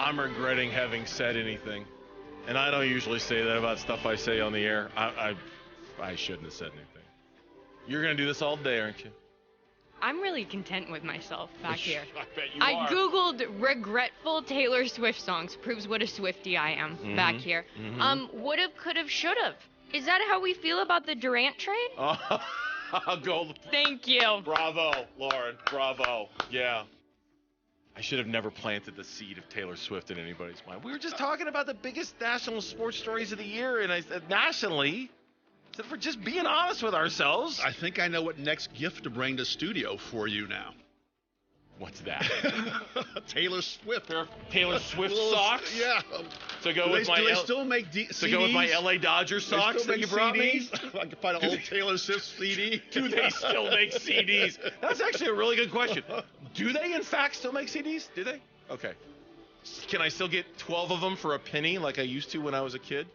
I'm regretting having said anything. And I don't usually say that about stuff I say on the air. I shouldn't have said anything. You're going to do this all day, aren't you? I'm really content with myself back here. I bet you I are. Googled regretful Taylor Swift songs. Proves what a Swiftie I am back here. Would've, could've, should've. Is that how we feel about the Durant trade? I'll go. Thank you. Bravo, Lauren. Bravo. Yeah. I should have never planted the seed of Taylor Swift in anybody's mind. We were just talking about the biggest national sports stories of the year, and I said nationally, so if we're just being honest with ourselves. I think I know what next gift to bring to studio for you now. What's that? Taylor Swift. Taylor Swift socks? Yeah. So go with my. Do they still make CDs? So go with my LA Dodger socks that you brought me. I can find an old Taylor Swift CD. Do they still make CDs? That's actually a really good question. Do they in fact still make CDs? Do they? Okay. Can I still get 12 of them for a penny like I used to when I was a kid?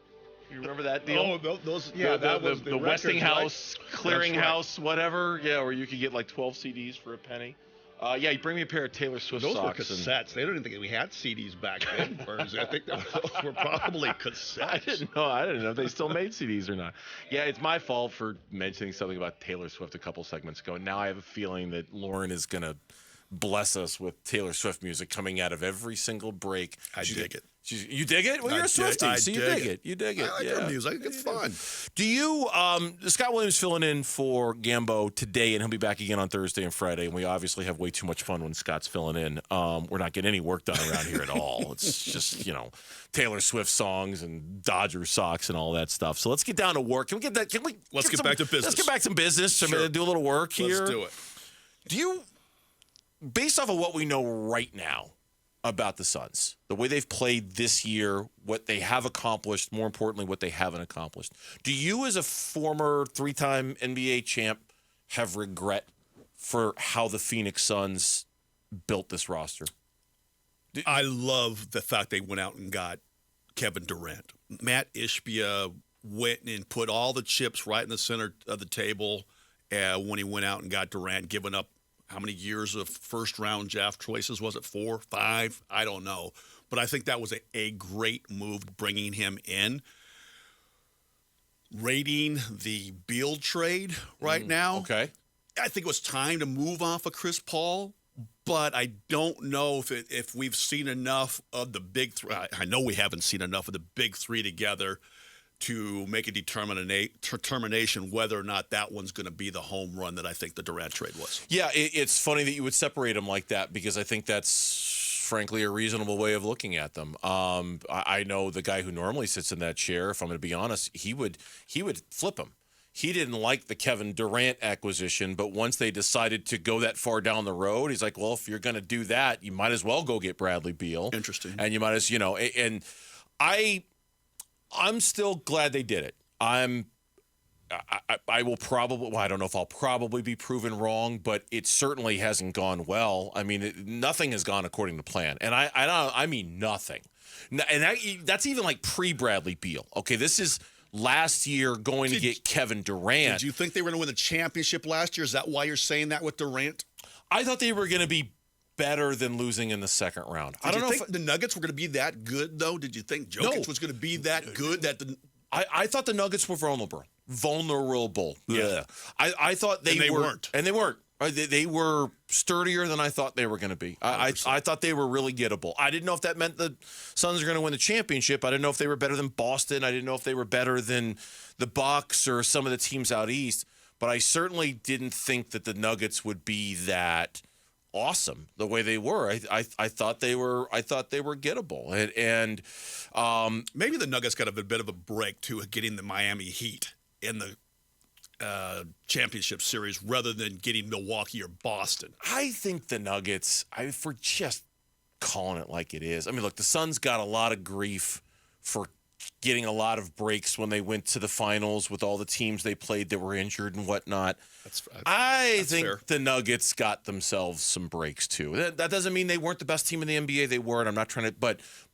You remember that deal? Oh, those. Yeah, that was the Westinghouse, Clearinghouse, whatever. Yeah, where you could get like 12 CDs for a penny. Yeah, you bring me a pair of Taylor Swift those socks. Those were cassettes. They don't even think we had CDs back then. I think those were probably cassettes. I didn't know if they still made CDs or not. Yeah, it's my fault for mentioning something about Taylor Swift a couple segments ago. Now I have a feeling that Lauren is going to bless us with Taylor Swift music coming out of every single break. I dig it. You dig it? Well, you're a Swiftie, so you dig it. You dig it. I like her music. It's fun. Do you, Scott Williams filling in for Gambo today, and he'll be back again on Thursday and Friday, and we obviously have way too much fun when Scott's filling in. We're not getting any work done around here at all. It's just, Taylor Swift songs and Dodger socks and all that stuff. So let's get down to work. Can we get that? Let's get back to business. Let's get back to business. Sure. Do a little work here. Let's do it. Do you, based off of what we know right now about the Suns, the way they've played this year, what they have accomplished, more importantly, what they haven't accomplished, do you as a former three-time NBA champ have regret for how the Phoenix Suns built this roster? I love the fact they went out and got Kevin Durant. Matt Ishbia went and put all the chips right in the center of the table when he went out and got Durant, giving up how many years of first-round draft choices? Was it 4, 5? I don't know. But I think that was a great move, bringing him in. Rating the Beal trade right now. Okay. I think it was time to move off of Chris Paul, but I don't know if we've seen enough of the big three. I know we haven't seen enough of the big three together to make a determination whether or not that one's going to be the home run that I think the Durant trade was. Yeah, it's funny that you would separate them like that because I think that's, frankly, a reasonable way of looking at them. I know the guy who normally sits in that chair, if I'm going to be honest, he would flip him. He didn't like the Kevin Durant acquisition, but once they decided to go that far down the road, he's like, well, if you're going to do that, you might as well go get Bradley Beal. Interesting. And you might as, and I'm still glad they did it. I will probably, well, I don't know if I'll probably be proven wrong, but it certainly hasn't gone well. I mean, nothing has gone according to plan. And I mean nothing. And that's even like pre-Bradley Beal. Okay, this is last year going to get Kevin Durant. Did you think they were going to win the championship last year? Is that why you're saying that with Durant? I thought they were going to be better than losing in the second round. Did you think the Nuggets were going to be that good, though? Did you think Jokic was going to be that good? I thought the Nuggets were vulnerable. Yeah. I thought they weren't. And they weren't. They were sturdier than I thought they were going to be. I thought they were really gettable. I didn't know if that meant the Suns were going to win the championship. I didn't know if they were better than Boston. I didn't know if they were better than the Bucks or some of the teams out east. But I certainly didn't think that the Nuggets would be that awesome the way they were. I thought they were gettable. And maybe the Nuggets got a bit of a break too, getting the Miami Heat in the championship series rather than getting Milwaukee or Boston. I think the Nuggets, for just calling it like it is. I mean, look, the Suns got a lot of grief for getting a lot of breaks when they went to the finals with all the teams they played that were injured and whatnot. I think fair. The Nuggets got themselves some breaks too. That doesn't mean they weren't the best team in the NBA. They were, and I'm not trying to.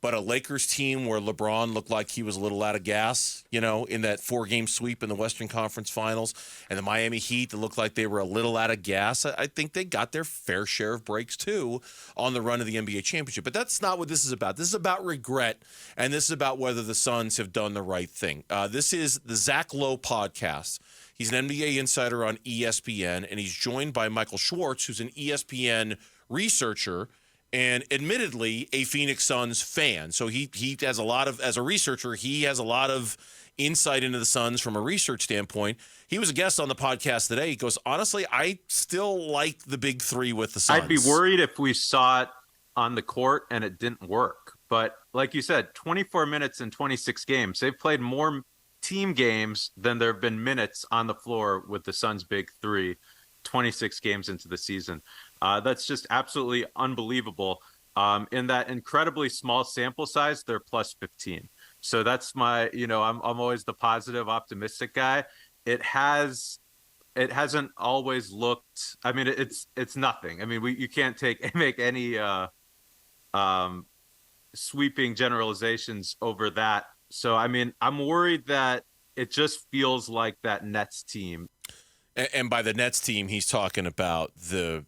But a Lakers team where LeBron looked like he was a little out of gas, in that 4-game sweep in the Western Conference Finals, and the Miami Heat that looked like they were a little out of gas. I think they got their fair share of breaks too on the run of the NBA championship. But that's not what this is about. This is about regret, and this is about whether the Suns have done the right thing. This is the Zach Lowe podcast. He's an NBA insider on ESPN, and he's joined by Michael Schwartz, who's an ESPN researcher and admittedly a Phoenix Suns fan. So he has a lot of, as a researcher, he has a lot of insight into the Suns from a research standpoint. He was a guest on the podcast today. He goes, honestly, I still like the big three with the Suns. I'd be worried if we saw it on the court and it didn't work. But like you said, 24 minutes in 26 games. They've played more team games than there have been minutes on the floor with the Suns' big three, 26 games into the season. That's just absolutely unbelievable. In that incredibly small sample size, they're plus 15. So that's my, I'm always the positive, optimistic guy. It hasn't always looked. I mean, it's nothing. I mean, you can't make any sweeping generalizations over that. So, I mean, I'm worried that it just feels like that Nets team. And by the Nets team, he's talking about the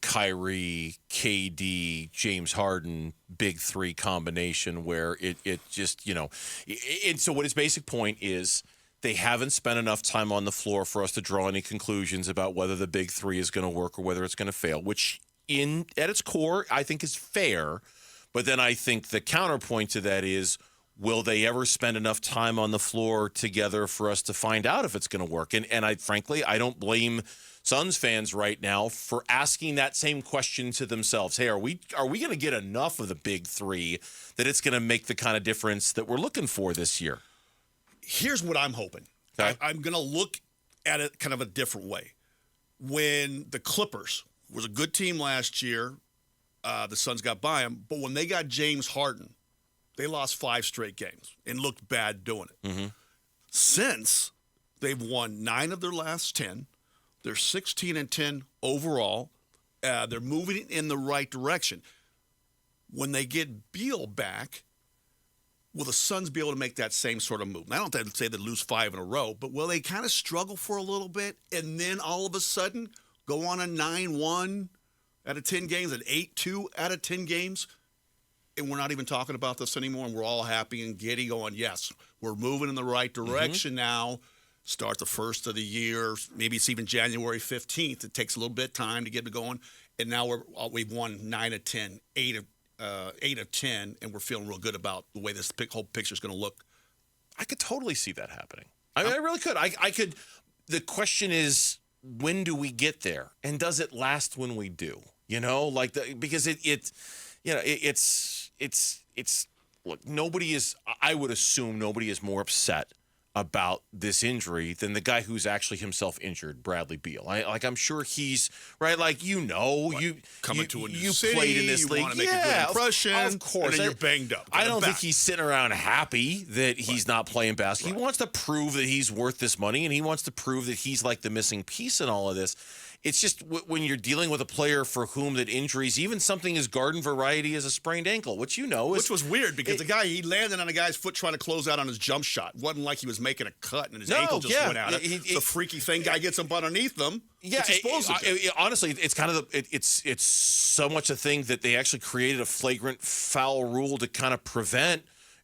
Kyrie, KD, James Harden big three combination where it just, and so what his basic point is, they haven't spent enough time on the floor for us to draw any conclusions about whether the big three is going to work or whether it's going to fail, which at its core, I think is fair. But then I think the counterpoint to that is, will they ever spend enough time on the floor together for us to find out if it's going to work? And I frankly, I don't blame Suns fans right now for asking that same question to themselves. Hey, are we going to get enough of the big three that it's going to make the kind of difference that we're looking for this year? Here's what I'm hoping. Okay. I'm going to look at it kind of a different way. When the Clippers was a good team last year, the Suns got by them, but when they got James Harden, they lost 5 straight games and looked bad doing it. Mm-hmm. Since, they've won 9 of their last 10. They're 16-10 overall. They're moving in the right direction. When they get Beal back, will the Suns be able to make that same sort of move? I don't think say they lose 5 in a row, but will they kind of struggle for a little bit and then all of a sudden go on a 9-1 out of 10 games, an 8-2 out of 10 games? And we're not even talking about this anymore, and we're all happy and giddy going, yes, we're moving in the right direction now. Start the first of the year. Maybe it's even January 15th. It takes a little bit of time to get it going. And now we've won 9 of 10, 8 of 10, and we're feeling real good about the way this whole picture is going to look. I could totally see that happening. I really could. I could. The question is, when do we get there? And does it last when we do? Because look, I would assume nobody is more upset about this injury than the guy who's actually himself injured, Bradley Beal. I'm sure he's right. Coming to a new city, played in this league. Want to make a good impression, of course. And then you're banged up. I don't think he's sitting around happy that he's not playing basketball. He wants to prove that he's worth this money, and he wants to prove that he's like the missing piece in all of this. It's just when you're dealing with a player for whom that injuries, even something as garden variety as a sprained ankle, which which was weird because he landed on a guy's foot trying to close out on his jump shot. It wasn't like he was making a cut and his ankle just went out. It's a freaky thing. Guy gets up underneath them. Yeah, honestly, it's kind of it's so much a thing that they actually created a flagrant foul rule to kind of prevent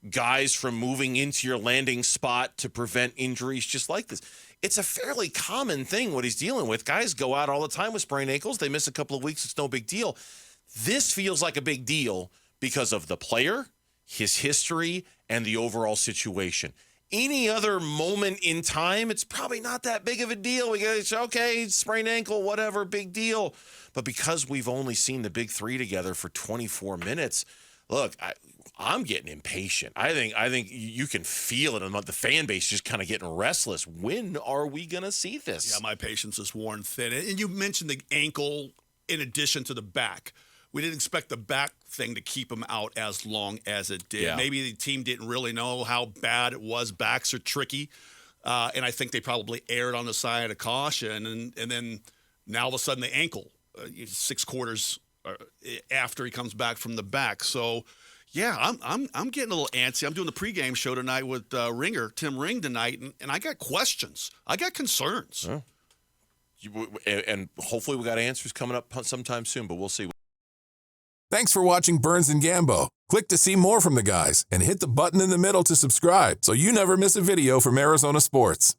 guys from moving into your landing spot to prevent injuries just like this. It's a fairly common thing what he's dealing with. Guys go out all the time with sprained ankles. They miss a couple of weeks. It's no big deal. This feels like a big deal because of the player, his history, and the overall situation. Any other moment in time, it's probably not that big of a deal. We go, okay, sprained ankle, whatever, big deal. But because we've only seen the big three together for 24 minutes, look, I'm getting impatient. I think you can feel it. The fan base just kind of getting restless. When are we going to see this? Yeah, my patience is worn thin. And you mentioned the ankle in addition to the back. we didn't expect the back thing to keep him out as long as it did. Yeah. Maybe the team didn't really know how bad it was. Backs are tricky. And I think they probably erred on the side of caution. And then now all of a sudden the ankle, 6 quarters after he comes back from the back. So, yeah, I'm getting a little antsy. I'm doing the pregame show tonight with Tim Ring tonight, and I got questions. I got concerns. Huh? And hopefully we got answers coming up sometime soon, but we'll see. Thanks for watching Burns and Gambo. Click to see more from the guys and hit the button in the middle to subscribe so you never miss a video from Arizona sports.